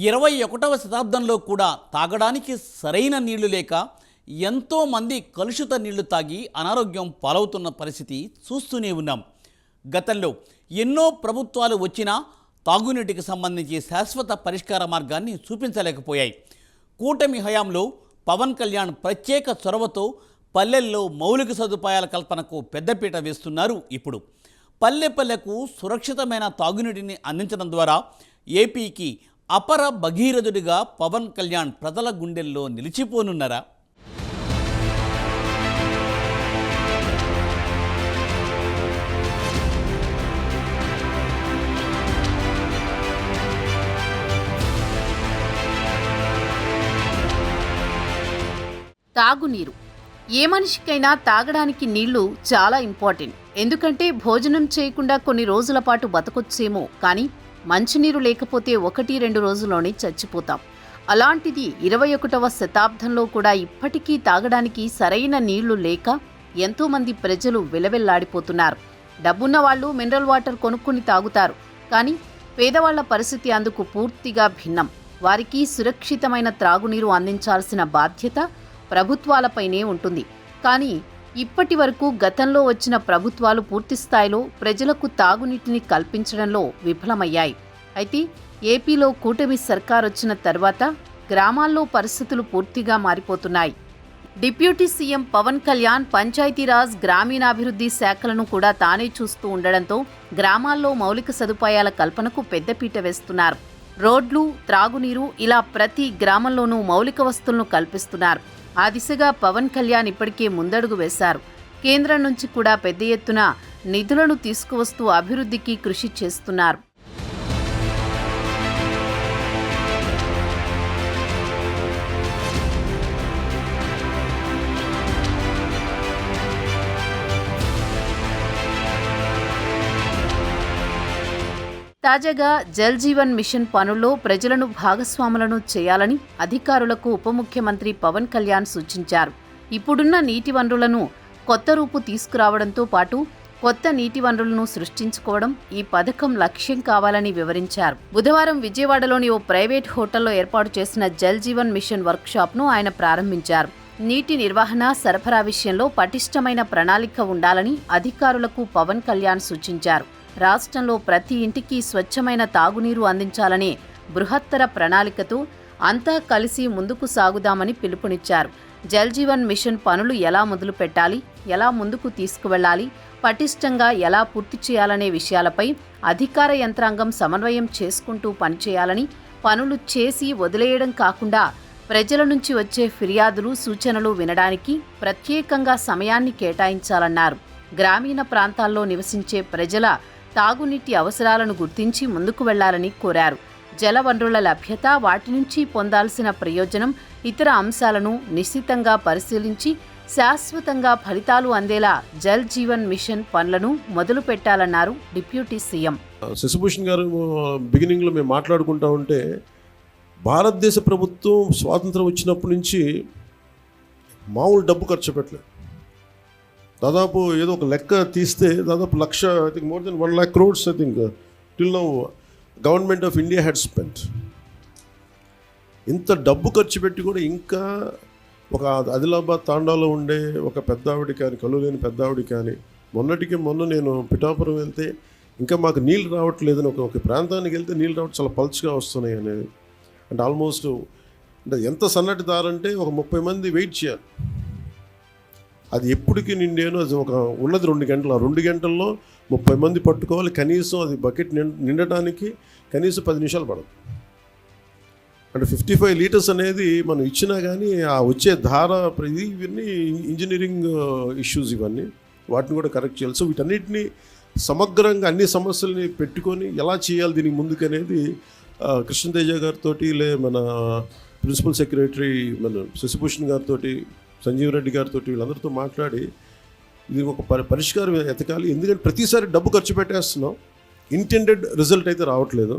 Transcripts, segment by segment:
21వ శతాబ్దంలో కూడా తాగడానికి సరైన నీళ్లు లేక ఎంతోమంది కలుషిత నీళ్లు తాగి అనారోగ్యం పాలవుతున్న పరిస్థితి చూస్తూనే ఉన్నాం. గతంలో ఎన్నో ప్రభుత్వాలు వచ్చినా తాగునీటికి సంబంధించి శాశ్వత పరిష్కార మార్గాన్ని చూపించలేకపోయాయి. కూటమి హయాంలో పవన్ కళ్యాణ్ ప్రత్యేక చొరవతో పల్లెల్లో మౌలిక సదుపాయాల కల్పనకు పెద్దపీట వేస్తున్నారు. ఇప్పుడు పల్లె పల్లెకు సురక్షితమైన తాగునీటిని అందించడం ద్వారా ఏపీకి అపర భగీరథుడిగా పవన్ కళ్యాణ్ ప్రజల గుండెల్లో నిలిచిపోనున్నారా? తాగునీరు ఏ మనిషికైనా తాగడానికి నీళ్లు చాలా ఇంపార్టెంట్. ఎందుకంటే భోజనం చేయకుండా కొన్ని రోజుల పాటు బతకొచ్చేమో, కానీ మంచినీరు లేకపోతే 1-2 రోజుల్లోనే చచ్చిపోతాం. అలాంటిది 21వ శతాబ్దంలో కూడా ఇప్పటికీ తాగడానికి సరైన నీళ్లు లేక ఎంతోమంది ప్రజలు విలవెల్లాడిపోతున్నారు. డబ్బున్న వాళ్ళు మినరల్ వాటర్ కొనుక్కుని తాగుతారు, కానీ పేదవాళ్ల పరిస్థితి అందుకు పూర్తిగా భిన్నం. వారికి సురక్షితమైన త్రాగునీరు అందించాల్సిన బాధ్యత ప్రభుత్వాలపైనే ఉంటుంది. కానీ ఇప్పటి వరకు గతంలో వచ్చిన ప్రభుత్వాలు పూర్తిస్థాయిలో ప్రజలకు తాగునీటిని కల్పించడంలో విఫలమయ్యాయి. అయితే ఏపీలో కూటమి సర్కార్ వచ్చిన తర్వాత గ్రామాల్లో పరిస్థితులు పూర్తిగా మారిపోతున్నాయి. డిప్యూటీ సీఎం పవన్ కళ్యాణ్ పంచాయతీరాజ్, గ్రామీణాభివృద్ధి శాఖలను కూడా తానే చూస్తూ ఉండడంతో గ్రామాల్లో మౌలిక సదుపాయాల కల్పనకు పెద్దపీట వేస్తున్నారు. రోడ్లు, త్రాగునీరు ఇలా ప్రతి గ్రామంలోనూ మౌలిక వస్తువులను కల్పిస్తున్నారు. ఆ దిశగా పవన్ కళ్యాణ్ ఇప్పటికే ముందడుగు వేశారు. కేంద్రం నుంచి కూడా పెద్ద ఎత్తున నిధులను తీసుకువస్తూ అభివృద్ధికి కృషి చేస్తున్నారు. తాజాగా జల్ జీవన్ మిషన్ పనుల్లో ప్రజలను భాగస్వాములను చేయాలని అధికారులకు ఉప ముఖ్యమంత్రి పవన్ కళ్యాణ్ సూచించారు. ఇప్పుడున్న నీటి వనరులను కొత్త రూపు తీసుకురావడంతో పాటు కొత్త నీటి వనరులను సృష్టించుకోవడం ఈ పథకం లక్ష్యం కావాలని వివరించారు. బుధవారం విజయవాడలోని ఓ ప్రైవేట్ హోటల్లో ఏర్పాటు చేసిన జల్ జీవన్ మిషన్ వర్క్షాప్ను ఆయన ప్రారంభించారు. నీటి నిర్వహణ, సరఫరా విషయంలో పటిష్టమైన ప్రణాళిక ఉండాలని అధికారులకు పవన్ కళ్యాణ్ సూచించారు. రాష్ట్రంలో ప్రతి ఇంటికి స్వచ్ఛమైన తాగునీరు అందించాలనే బృహత్తర ప్రణాళికతో అంతా కలిసి ముందుకు సాగుదామని పిలుపునిచ్చారు. జల్ జీవన్ మిషన్ పనులు ఎలా మొదలు పెట్టాలి, ఎలా ముందుకు తీసుకువెళ్లాలి, పటిష్టంగా ఎలా పూర్తి చేయాలనే విషయాలపై అధికార యంత్రాంగం సమన్వయం చేసుకుంటూ పనిచేయాలని, పనులు చేసి వదిలేయడం కాకుండా ప్రజల నుంచి వచ్చే ఫిర్యాదులు, సూచనలు వినడానికి ప్రత్యేకంగా సమయాన్ని కేటాయించాలన్నారు. గ్రామీణ ప్రాంతాల్లో నివసించే ప్రజల తాగునీటి అవసరాలను గుర్తించి ముందుకు వెళ్లాలని కోరారు. జల వనరుల లభ్యత, వాటి నుంచి పొందాల్సిన ప్రయోజనం, ఇతర అంశాలను నిశితంగా పరిశీలించి శాశ్వతంగా ఫలితాలు అందేలా జల్ జీవన్ మిషన్ పనులను మొదలు పెట్టాలన్నారు డిప్యూటీ సీఎం. శశిభూషణ్ గారు బిగినింగ్లో మేము మాట్లాడుకుంటా ఉంటే, భారతదేశ ప్రభుత్వం స్వాతంత్రం వచ్చినప్పటి నుంచి మామూలు డబ్బు ఖర్చు పెట్టలేదు. దాదాపు ఏదో ఒక లెక్క తీస్తే దాదాపు 1,00,000, I think more than 1 lakh crores I think till now government of India had spent. ఇంత డబ్బు ఖర్చు పెట్టి కూడా ఇంకా ఒక ఆదిలాబాద్ తాండాలో ఉండే ఒక పెద్దావిడి కానీ, కళ్ళు లేని పెద్దావిడి కానీ, మొన్న నేను పిఠాపురం వెళ్తే ఇంకా మాకు నీళ్ళు రావట్లేదని ఒక ప్రాంతానికి వెళ్తే నీళ్ళు రావడం చాలా పల్చగా వస్తున్నాయి అనేది. అంటే ఆల్మోస్ట్ అంటే ఎంత సన్నటి దారంటే ఒక 30 మంది వెయిట్ చేయాలి. అది ఎప్పటికీ నిండేను, అది ఒక ఉన్నది 2 గంటలు. ఆ 2 గంటల్లో 30 మంది పట్టుకోవాలి. కనీసం అది బకెట్ నిండటానికి కనీసం 10 నిమిషాలు పడదు. అంటే 55 లీటర్స్ అనేది మనం ఇచ్చినా కానీ ఆ వచ్చే ధార, ఇవన్నీ ఇంజనీరింగ్ ఇష్యూస్, ఇవన్నీ వాటిని కూడా కరెక్ట్ చేయాలి. సో వీటన్నిటిని సమగ్రంగా అన్ని సమస్యల్ని పెట్టుకొని ఎలా చేయాలి దీనికి ముందుకనేది కృష్ణతేజ గారితో, మన ప్రిన్సిపల్ సెక్రటరీ మన శశిభూషణ్ గారితో, సంజీవ్ రెడ్డి గారితో, వీళ్ళందరితో మాట్లాడి ఇది ఒక పరిష్కారం ఎతకాలి. ఎందుకంటే ప్రతిసారి డబ్బు ఖర్చు పెట్టేస్తున్నాం, ఇంటెండెడ్ రిజల్ట్ అయితే రావట్లేదు.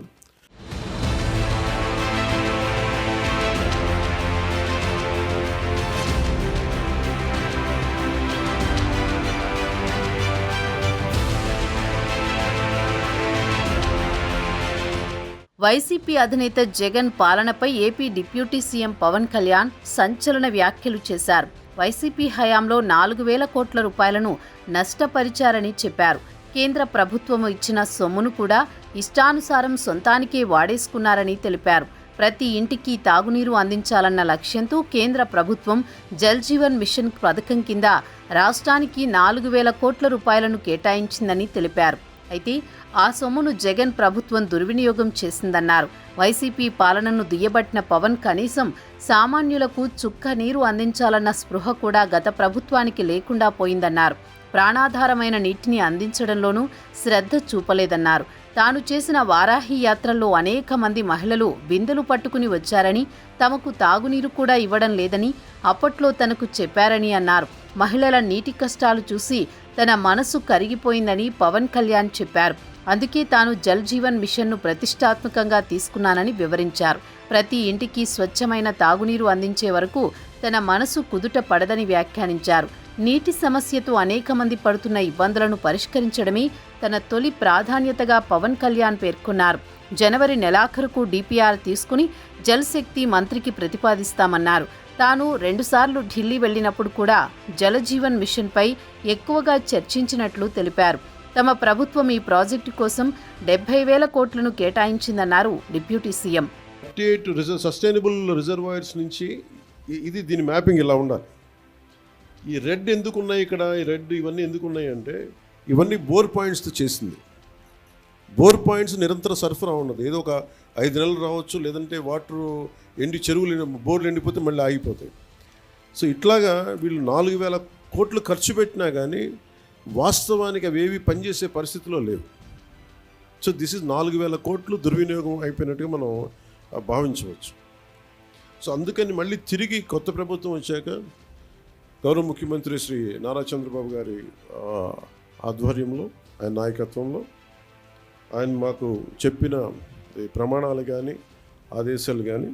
వైసీపీ అధినేత జగన్ పాలనపై AP deputy CM Pawan Kalyan సంచలన వ్యాఖ్యలు చేశారు. వైసీపీ హయాంలో 4,000 కోట్ల రూపాయలను నష్టపరిచారని చెప్పారు. కేంద్ర ప్రభుత్వం ఇచ్చిన సొమ్మును కూడా ఇష్టానుసారం సొంతానికే వాడేసుకున్నారని తెలిపారు. ప్రతి ఇంటికి తాగునీరు అందించాలన్న లక్ష్యంతో కేంద్ర ప్రభుత్వం జల్ జీవన్ మిషన్ పథకం కింద రాష్ట్రానికి 4,000 కోట్ల రూపాయలను కేటాయించిందని తెలిపారు. అయితే ఆ సొమ్మును జగన్ ప్రభుత్వం దుర్వినియోగం చేసిందన్నారు. వైసీపీ పాలనను దుయ్యబట్టిన పవన్ కనీసం సామాన్యులకు చుక్క నీరు అందించాలన్న స్పృహ కూడా గత ప్రభుత్వానికి లేకుండా పోయిందన్నారు. ప్రాణాధారమైన నీటిని అందించడంలోనూ శ్రద్ధ చూపలేదన్నారు. తాను చేసిన వారాహి యాత్రల్లో అనేక మంది మహిళలు బిందెలు పట్టుకుని వచ్చారని, తమకు తాగునీరు కూడా ఇవ్వడం లేదని అప్పట్లో తనకు చెప్పారని అన్నారు. మహిళల నీటి కష్టాలు చూసి తన మనసు కరిగిపోయిందని పవన్ కళ్యాణ్ చెప్పారు. అందుకే తాను జల్ జీవన్ మిషన్ను ప్రతిష్టాత్మకంగా తీసుకున్నానని వివరించారు. ప్రతి ఇంటికి స్వచ్ఛమైన తాగునీరు అందించే వరకు తన మనసు కుదుట పడదని వ్యాఖ్యానించారు. నీటి సమస్యతో అనేక మంది పడుతున్న ఇబ్బందులను పరిష్కరించడమే తన తొలి ప్రాధాన్యతగా పవన్ కళ్యాణ్ పేర్కొన్నారు. జనవరి నెలాఖరుకు డిపిఆర్ తీసుకుని జల్ శక్తి మంత్రికి ప్రతిపాదిస్తామన్నారు. తాను 2 సార్లు ఢిల్లీ వెళ్లినప్పుడు కూడా జలజీవన్ మిషన్పై ఎక్కువగా చర్చించినట్లు తెలిపారు. తమ ప్రభుత్వం ఈ ప్రాజెక్టు కోసం 70,000 కోట్లను కేటాయించిందన్నారు డిప్యూటీ సీఎం. 38 సస్టైనబుల్ రిజర్వాయర్స్ నుంచి ఇది దీని మ్యాపింగ్ ఇలా ఉండాలి. ఈ రెడ్ ఎందుకున్నాయి ఇక్కడ, ఈ రెడ్ ఇవన్నీ ఎందుకున్నాయి అంటే ఇవన్నీ బోర్ పాయింట్స్తో చేసింది. బోర్ పాయింట్స్ నిరంతర సరఫరా ఉన్నది. ఏదో ఒక 5 నెలలు రావచ్చు, లేదంటే వాటర్ చెరువులు బోర్లు ఎండిపోతే మళ్ళీ ఆగిపోతాయి. సో ఇట్లాగా వీళ్ళు 4,000 కోట్లు ఖర్చు పెట్టినా కానీ వాస్తవానికి అవేవి పనిచేసే పరిస్థితిలో లేవు. సో దిస్ ఇస్ 4,000 కోట్లు దుర్వినియోగం అయిపోయినట్టుగా మనం భావించవచ్చు. సో అందుకని మళ్ళీ తిరిగి కొత్త ప్రభుత్వం వచ్చాక గౌరవ ముఖ్యమంత్రి శ్రీ నారా చంద్రబాబు గారి ఆధ్వర్యంలో, ఆయన నాయకత్వంలో ఆయన మాకు చెప్పిన ప్రమాణాలు కానీ ఆదేశాలు కానీ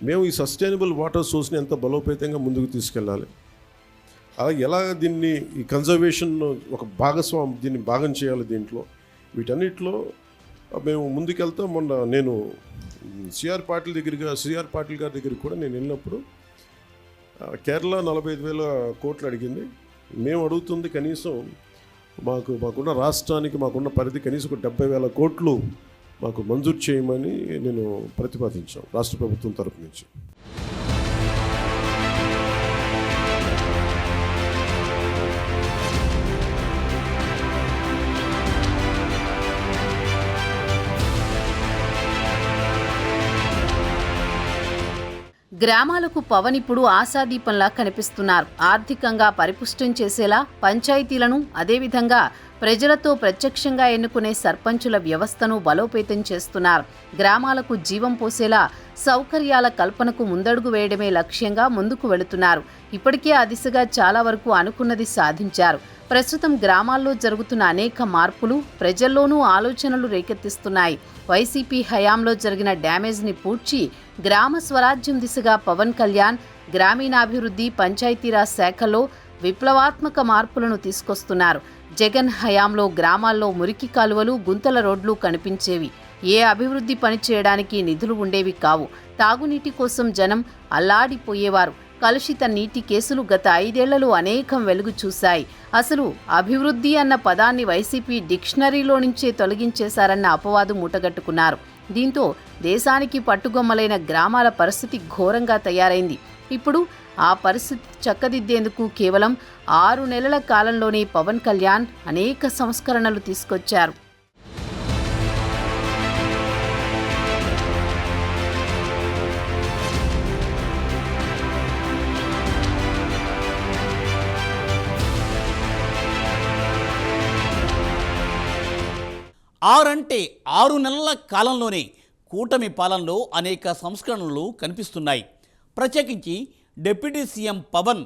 మేము ఈ సస్టైనబుల్ వాటర్ సోర్స్ని ఎంత బలోపేతంగా ముందుకు తీసుకెళ్ళాలి, అలాగే ఎలా దీన్ని ఈ కన్జర్వేషన్ ఒక దీన్ని భాగం చేయాలి, దీంట్లో వీటన్నిటిలో మేము ముందుకెళ్తాం. మొన్న నేను సిఆర్ పాటిల్ గారి దగ్గరికి కూడా నేను వెళ్ళినప్పుడు కేరళ 45,000 కోట్లు అడిగింది. మేము అడుగుతుంది కనీసం మాకున్న రాష్ట్రానికి మాకున్న పరిధి కనీసం ఒక 70,000 కోట్లు మాకు మంజూరు చేయమని నేను ప్రతిపాదించాం రాష్ట్ర ప్రభుత్వం తరపు నుంచి. గ్రామాలకు పవన్ ఇప్పుడు ఆశాదీపంలా కనిపిస్తున్నారు. ఆర్థికంగా పరిపుష్టం చేసేలా పంచాయతీలను, అదేవిధంగా ప్రజలతో ప్రత్యక్షంగా ఎన్నుకునే సర్పంచుల వ్యవస్థను బలోపేతం చేస్తున్నారు. గ్రామాలకు జీవం పోసేలా సౌకర్యాల కల్పనకు ముందడుగు వేయడమే లక్ష్యంగా ముందుకు వెళుతున్నారు. ఇప్పటికే ఆ దిశగా చాలా వరకు అనుకున్నది సాధించారు. ప్రస్తుతం గ్రామాల్లో జరుగుతున్న అనేక మార్పులు ప్రజల్లోనూ ఆలోచనలు రేకెత్తిస్తున్నాయి. వైసీపీ హయాంలో జరిగిన డ్యామేజ్ని పూడ్చి గ్రామ స్వరాజ్యం దిశగా పవన్ కళ్యాణ్ గ్రామీణాభివృద్ధి, పంచాయతీరాజ్ శాఖలో విప్లవాత్మక మార్పులను తీసుకొస్తున్నారు. జగన్ హయాంలో గ్రామాల్లో మురికి కాలువలు, గుంతల రోడ్లు కనిపించేవి. ఏ అభివృద్ధి పని చేయడానికి నిధులు ఉండేవి కావు. తాగునీటి కోసం జనం అల్లాడిపోయేవారు. కలుషిత నీటి కేసులు గత 5 ఏళ్లలో అనేకం వెలుగు చూశాయి. అసలు అభివృద్ధి అన్న పదాన్ని వైసీపీ డిక్షనరీలో నుంచే తొలగించేశారన్న అపవాదు మూటగట్టుకున్నారు. దీంతో దేశానికి పట్టుగొమ్మలైన గ్రామాల పరిస్థితి ఘోరంగా తయారైంది. ఇప్పుడు ఆ పరిస్థితి చక్కదిద్దేందుకు కేవలం 6 నెలల కాలంలోనే పవన్ కళ్యాణ్ అనేక సంస్కరణలు తీసుకొచ్చారు. ఆరంటే 6 నెలల కాలంలోనే కూటమి పాలనలో అనేక సంస్కరణలు కనిపిస్తున్నాయి. ప్రత్యేకించి డిప్యూటీ సీఎం పవన్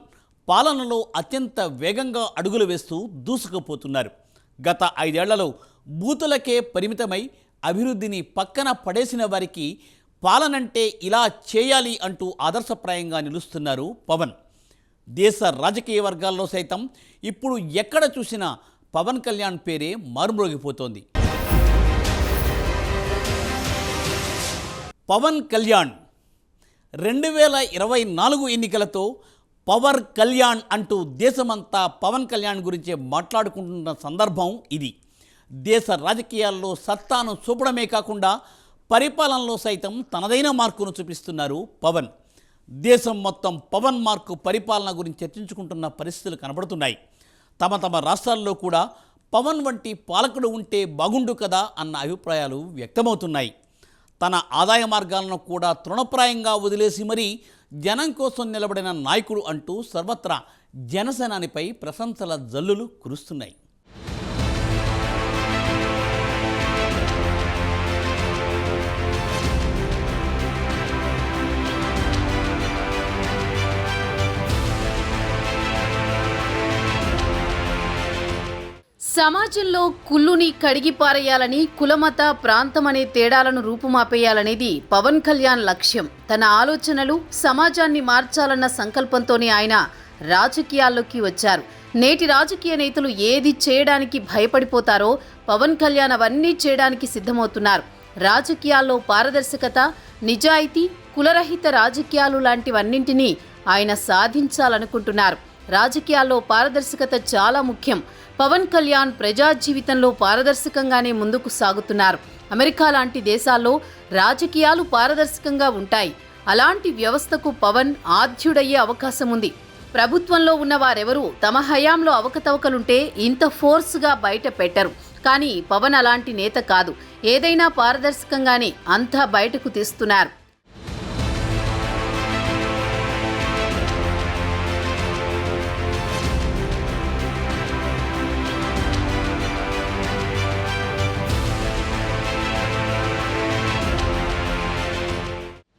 పాలనలో అత్యంత వేగంగా అడుగులు వేస్తూ దూసుకుపోతున్నారు. గత 5 ఏళ్లలో బూతులకే పరిమితమై అభివృద్ధిని పక్కన పడేసిన వారికి పాలనంటే ఇలా చేయాలి అంటూ ఆదర్శప్రాయంగా నిలుస్తున్నారు పవన్. దేశ రాజకీయ వర్గాల్లో సైతం ఇప్పుడు ఎక్కడ చూసినా పవన్ కళ్యాణ్ పేరే మారుమ్రోగిపోతోంది. పవన్ కళ్యాణ్ 2024 ఎన్నికలతో పవర్ కళ్యాణ్ అంటూ దేశమంతా పవన్ కళ్యాణ్ గురించే మాట్లాడుకుంటున్న సందర్భం ఇది. దేశ రాజకీయాల్లో సత్తాను చూపడమే కాకుండా పరిపాలనలో సైతం తనదైన మార్కును చూపిస్తున్నారు పవన్. దేశం మొత్తం పవన్ మార్కు పరిపాలన గురించి చర్చించుకుంటున్న పరిస్థితులు కనబడుతున్నాయి. తమ తమ రాష్ట్రాల్లో కూడా పవన్ వంటి పాలకుడు ఉంటే బాగుండు కదా అన్న అభిప్రాయాలు వ్యక్తమవుతున్నాయి. తన ఆదాయ మార్గాలను కూడా తృణప్రాయంగా వదిలేసి మరీ జనం కోసం నిలబడిన నాయకుడు అంటూ సర్వత్రా జనసేనానిపై ప్రశంసల జల్లులు కురుస్తున్నాయి. సమాజంలో కుళ్ళుని కడిగిపారేయాలని, కులమత ప్రాంతమనే తేడాలను రూపుమాపేయాలనేది పవన్ కళ్యాణ్ లక్ష్యం. తన ఆలోచనలు సమాజాన్ని మార్చాలన్న సంకల్పంతోనే ఆయన రాజకీయాల్లోకి వచ్చారు. నేటి రాజకీయ నేతలు ఏది చేయడానికి భయపడిపోతారో పవన్ కళ్యాణ్ అవన్నీ చేయడానికి సిద్ధమవుతున్నారు. రాజకీయాల్లో పారదర్శకత, నిజాయితీ, కులరహిత రాజకీయాలు లాంటివన్నింటినీ ఆయన సాధించాలనుకుంటున్నారు. రాజకీయాల్లో పారదర్శకత చాలా ముఖ్యం. పవన్ కళ్యాణ్ ప్రజా జీవితంలో పారదర్శకంగానే ముందుకు సాగుతున్నారు. అమెరికా లాంటి దేశాల్లో రాజకీయాలు పారదర్శకంగా ఉంటాయి. అలాంటి వ్యవస్థకు పవన్ ఆద్యుడయ్యే అవకాశం ఉంది. ప్రభుత్వంలో ఉన్న వారెవరూ తమ హయాంలో అవకతవకలుంటే ఇంత ఫోర్స్గా బయట పెట్టరు. కానీ పవన్ అలాంటి నేత కాదు. ఏదైనా పారదర్శకంగానే అంతా బయటకు తీస్తున్నారు.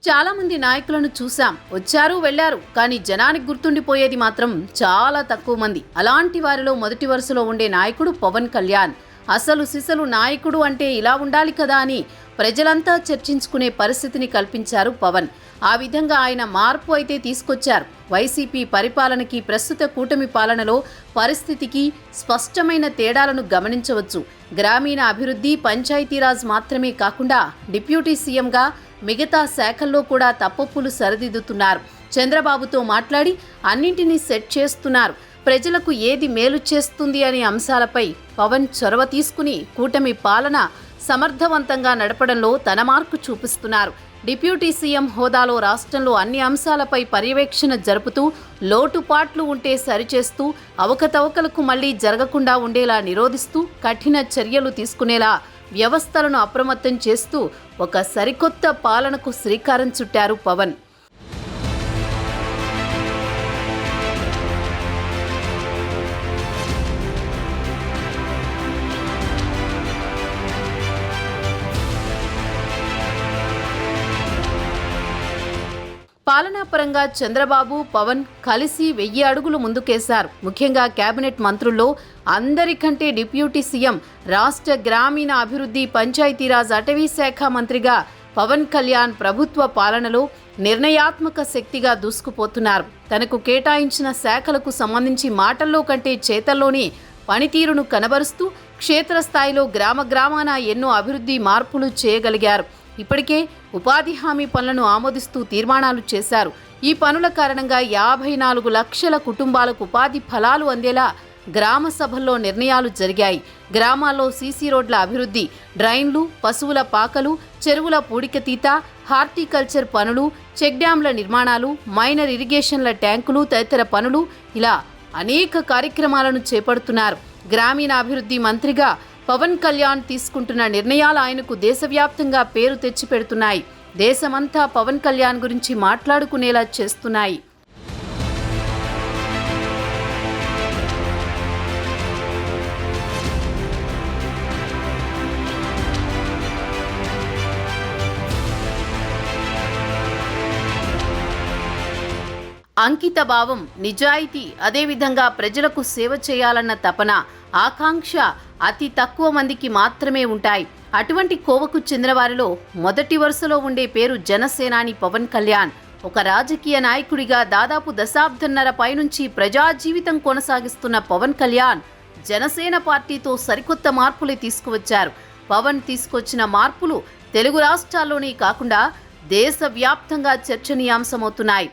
చాలా మంది నాయకులను చూశాం, వచ్చారు వెళ్లారు, కానీ జనానికి గుర్తుండిపోయేది మాత్రం చాలా తక్కువ మంది. అలాంటి వారిలో మొదటి వరుసలో ఉండే నాయకుడు పవన్ కళ్యాణ్. అసలు సిసలు నాయకుడు అంటే ఇలా ఉండాలి కదా అని ప్రజలంతా చర్చించుకునే పరిస్థితిని కల్పించారు పవన్. ఆ విధంగా ఆయన మార్పు అయితే తీసుకొచ్చారు. వైసీపీ పరిపాలనకి, ప్రస్తుత కూటమి పాలనలో పరిస్థితికి స్పష్టమైన తేడాలను గమనించవచ్చు. గ్రామీణ అభివృద్ధి, పంచాయతీరాజ్ మాత్రమే కాకుండా డిప్యూటీ సీఎంగా మిగతా శాఖల్లో కూడా తప్పొప్పులు సరిదిద్దుతున్నారు. చంద్రబాబుతో మాట్లాడి అన్నింటినీ సెట్ చేస్తున్నారు. ప్రజలకు ఏది మేలు చేస్తుంది అనే అంశాలపై పవన్ చొరవ తీసుకుని కూటమి పాలన సమర్థవంతంగా నడపడంలో తన మార్కు చూపిస్తున్నారు. డిప్యూటీ సీఎం హోదాలో రాష్ట్రంలో అన్ని అంశాలపై పర్యవేక్షణ జరుపుతూ, లోటుపాట్లు ఉంటే సరిచేస్తూ, అవకతవకలకు మళ్లీ జరగకుండా ఉండేలా నిరోధిస్తూ, కఠిన చర్యలు తీసుకునేలా వ్యవస్థలను అప్రమత్తం చేస్తూ ఒక సరికొత్త పాలనకు శ్రీకారం చుట్టారు పవన్. పాలనాపరంగా చంద్రబాబు, పవన్ కలిసి 1000 అడుగులు ముందుకేశారు. ముఖ్యంగా కేబినెట్ మంత్రుల్లో అందరికంటే డిప్యూటీ సీఎం, రాష్ట్ర గ్రామీణ అభివృద్ధి, పంచాయతీరాజ్, అటవీ శాఖ మంత్రిగా పవన్ కళ్యాణ్ ప్రభుత్వ పాలనలో నిర్ణయాత్మక శక్తిగా దూసుకుపోతున్నారు. తనకు కేటాయించిన శాఖలకు సంబంధించి మాటల్లో కంటే చేతల్లోనే పనితీరును కనబరుస్తూ క్షేత్రస్థాయిలో గ్రామాన ఎన్నో అభివృద్ధి మార్పులు చేయగలిగారు. ఇప్పటికే ఉపాధి హామీ పనులను ఆమోదిస్తూ తీర్మానాలు చేశారు. ఈ పనుల కారణంగా 54 లక్షల కుటుంబాలకు ఉపాధి ఫలాలు అందేలా గ్రామ సభల్లో నిర్ణయాలు జరిగాయి. గ్రామాల్లో సీసీ రోడ్ల అభివృద్ధి, డ్రైన్లు, పశువుల పాకలు, చెరువుల పూడికతీత, హార్టికల్చర్ పనులు, చెక్ డ్యాంల నిర్మాణాలు, మైనర్ ఇరిగేషన్ల ట్యాంకులు తదితర పనులు, ఇలా అనేక కార్యక్రమాలను చేపడుతున్నారు. గ్రామీణాభివృద్ధి మంత్రిగా పవన్ కళ్యాణ్ తీసుకుంటున్న నిర్ణయాలు ఆయనకు దేశవ్యాప్తంగా పేరు తెచ్చిపెడుతున్నాయి. దేశమంతా పవన్ కళ్యాణ్ గురించి మాట్లాడుకునేలా చేస్తున్నాయి. అంకిత భావం, నిజాయితీ, అదేవిధంగా ప్రజలకు సేవ చేయాలన్న తపన, ఆకాంక్ష అతి తక్కువ మందికి మాత్రమే ఉంటాయి. అటువంటి కోవకు చెందిన వారిలో మొదటి వరుసలో ఉండే పేరు జనసేనాని పవన్ కళ్యాణ్. ఒక రాజకీయ నాయకుడిగా దాదాపు దశాబ్దన్నర పైనుంచి ప్రజా జీవితం కొనసాగిస్తున్న పవన్ కళ్యాణ్ జనసేన పార్టీతో సరికొత్త మార్పులు తీసుకువచ్చారు. పవన్ తీసుకొచ్చిన మార్పులు తెలుగు రాష్ట్రాల్లోనే కాకుండా దేశవ్యాప్తంగా చర్చనీయాంశమవుతున్నాయి.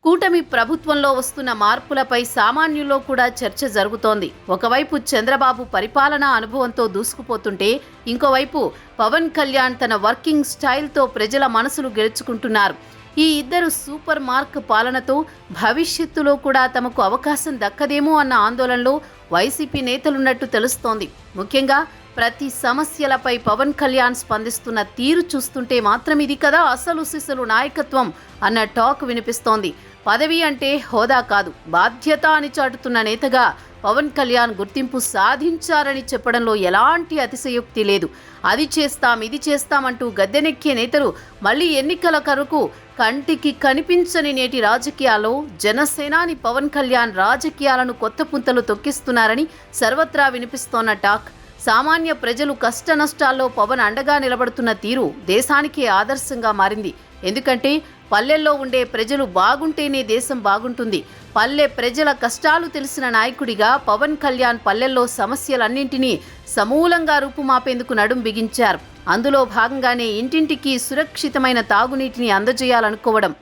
కూటమి ప్రభుత్వంలో వస్తున్న మార్పులపై సామాన్యుల్లో కూడా చర్చ జరుగుతోంది. ఒకవైపు చంద్రబాబు పరిపాలనా అనుభవంతో దూసుకుపోతుంటే, ఇంకోవైపు పవన్ కళ్యాణ్ తన వర్కింగ్ స్టైల్తో ప్రజల మనసులు గెలుచుకుంటున్నారు. ఈ ఇద్దరు సూపర్ మార్క్ పాలనతో భవిష్యత్తులో కూడా తమకు అవకాశం దక్కదేమో అన్న ఆందోళనలో వైసీపీ నేతలున్నట్టు తెలుస్తోంది. ముఖ్యంగా ప్రతి సమస్యలపై పవన్ కళ్యాణ్ స్పందిస్తున్న తీరు చూస్తుంటే మాత్రం ఇది కదా అసలు సిసలు నాయకత్వం అన్న టాక్ వినిపిస్తోంది. పదవి అంటే హోదా కాదు, బాధ్యత అని చాటుతున్న నేతగా పవన్ కళ్యాణ్ గుర్తింపు సాధించారని చెప్పడంలో ఎలాంటి అతిశయోక్తి లేదు. అది చేస్తాం ఇది చేస్తామంటూ గద్దెనెక్కే నేతలు మళ్లీ ఎన్నికల కొరకు కంటికి కనిపించని నేటి రాజకీయాల్లో జనసేనాని పవన్ కళ్యాణ్ రాజకీయాలను కొత్త పుంతలు తొక్కిస్తున్నారని సర్వత్రా వినిపిస్తోన్న టాక్. సామాన్య ప్రజలు కష్ట నష్టాల్లో పవన్ అండగా నిలబడుతున్న తీరు దేశానికే ఆదర్శంగా మారింది. ఎందుకంటే పల్లెల్లో ఉండే ప్రజలు బాగుంటేనే దేశం బాగుంటుంది. పల్లె ప్రజల కష్టాలు తెలిసిన నాయకుడిగా పవన్ కళ్యాణ్ పల్లెల్లో సమస్యలన్నింటినీ సమూలంగా రూపుమాపేందుకు నడుం బిగించారు. అందులో భాగంగానే ఇంటింటికి సురక్షితమైన తాగునీటిని అందజేయాలనుకోవడం.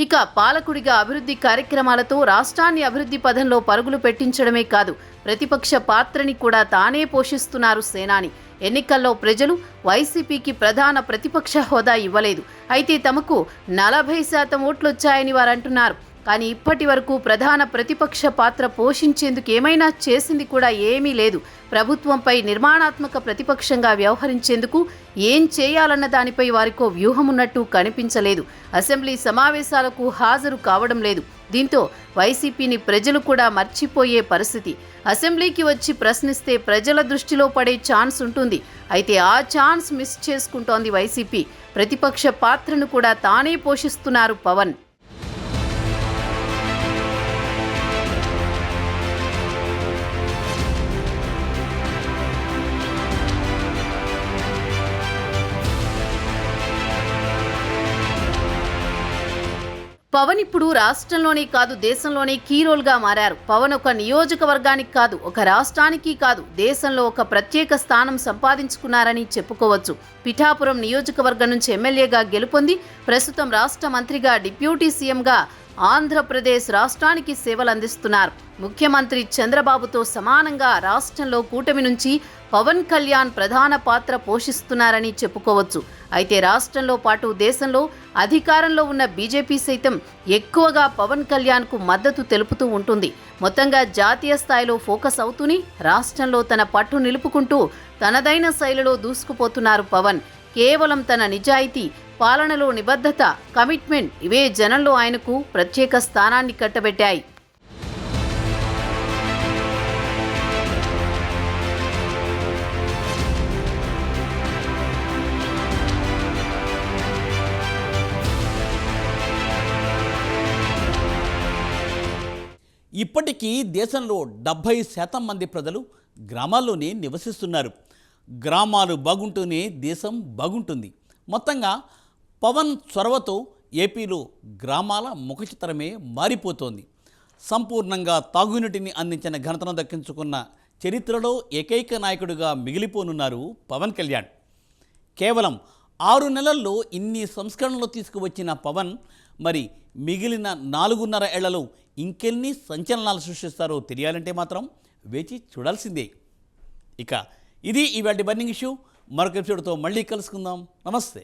ఇక పాలకుడిగా అభివృద్ధి కార్యక్రమాలతో రాష్ట్రాన్ని అభివృద్ధి పథంలో పరుగులు పెట్టించడమే కాదు, ప్రతిపక్ష పాత్రని కూడా తానే పోషిస్తున్నారు సేనాని. ఎన్నికల్లో ప్రజలు వైసీపీకి ప్రధాన ప్రతిపక్ష హోదా ఇవ్వలేదు. అయితే తమకు 40% ఓట్లొచ్చాయని వారంటున్నారు. కానీ ఇప్పటి వరకు ప్రధాన ప్రతిపక్ష పాత్ర పోషించేందుకు ఏమైనా చేసింది కూడా ఏమీ లేదు. ప్రభుత్వంపై నిర్మాణాత్మక ప్రతిపక్షంగా వ్యవహరించేందుకు ఏం చేయాలన్న దానిపై వారికో వ్యూహం ఉన్నట్టు కనిపించలేదు. అసెంబ్లీ సమావేశాలకు హాజరు కావడం లేదు. దీంతో వైసీపీని ప్రజలు కూడా మర్చిపోయే పరిస్థితి. అసెంబ్లీకి వచ్చి ప్రశ్నిస్తే ప్రజల దృష్టిలో పడే ఛాన్స్ ఉంటుంది. అయితే ఆ ఛాన్స్ మిస్ చేసుకుంటోంది వైసీపీ. ప్రతిపక్ష పాత్రను కూడా తానే పోషిస్తున్నారు పవన్. పవన్ ఇప్పుడు రాష్ట్రంలోనే కాదు దేశంలోనే కీ రోల్గా మారారు. పవన్ ఒక నియోజకవర్గానికి కాదు, ఒక రాష్ట్రానికి కాదు, దేశంలో ఒక ప్రత్యేక స్థానం సంపాదించుకున్నారని చెప్పుకోవచ్చు. పిఠాపురం నియోజకవర్గం నుంచి ఎమ్మెల్యేగా గెలుపొంది ప్రస్తుతం రాష్ట్ర మంత్రిగా, డిప్యూటీ సీఎంగా ఆంధ్రప్రదేశ్ రాష్ట్రానికి సేవలు అందిస్తున్నారు. ముఖ్యమంత్రి చంద్రబాబుతో సమానంగా రాష్ట్రంలో కూటమి నుంచి పవన్ కళ్యాణ్ ప్రధాన పాత్ర పోషిస్తున్నారని చెప్పుకోవచ్చు. అయితే రాష్ట్రంలో పాటు దేశంలో అధికారంలో ఉన్న బీజేపీ సైతం ఎక్కువగా పవన్ కళ్యాణ్కు మద్దతు తెలుపుతూ ఉంటుంది. మొత్తంగా జాతీయ స్థాయిలో ఫోకస్ అవుతూనే రాష్ట్రంలో తన పట్టు నిలుపుకుంటూ తనదైన శైలిలో దూసుకుపోతున్నారు పవన్. కేవలం తన నిజాయితీ, పాలనలో నిబద్ధత, కమిట్మెంట్ ఇవే జనంలో ఆయనకు ప్రత్యేక స్థానాన్ని కట్టబెట్టాయి. ఇప్పటికీ దేశంలో 70% మంది ప్రజలు గ్రామాల్లోనే నివసిస్తున్నారు. గ్రామాలు బాగుంటూనే దేశం బాగుంటుంది. మొత్తంగా పవన్ చొరవతో ఏపీలో గ్రామాల ముఖచిత్రమే మారిపోతోంది. సంపూర్ణంగా తాగునీటిని అందించిన ఘనతను దక్కించుకున్న చరిత్రలో ఏకైక నాయకుడిగా మిగిలిపోనున్నారు పవన్ కళ్యాణ్. కేవలం 6 నెలల్లో ఇన్ని సంస్కరణలు తీసుకువచ్చిన పవన్ మరి మిగిలిన 4.5 ఏళ్లలో ఇంకెన్ని సంచలనాలు సృష్టిస్తారో తెలియాలంటే మాత్రం వేచి చూడాల్సిందే. ఇక ఇది ఇవాల్టి బర్నింగ్ ఇష్యూ. మరొక ఎపిసోడ్తో మళ్ళీ కలుసుకుందాం. నమస్తే.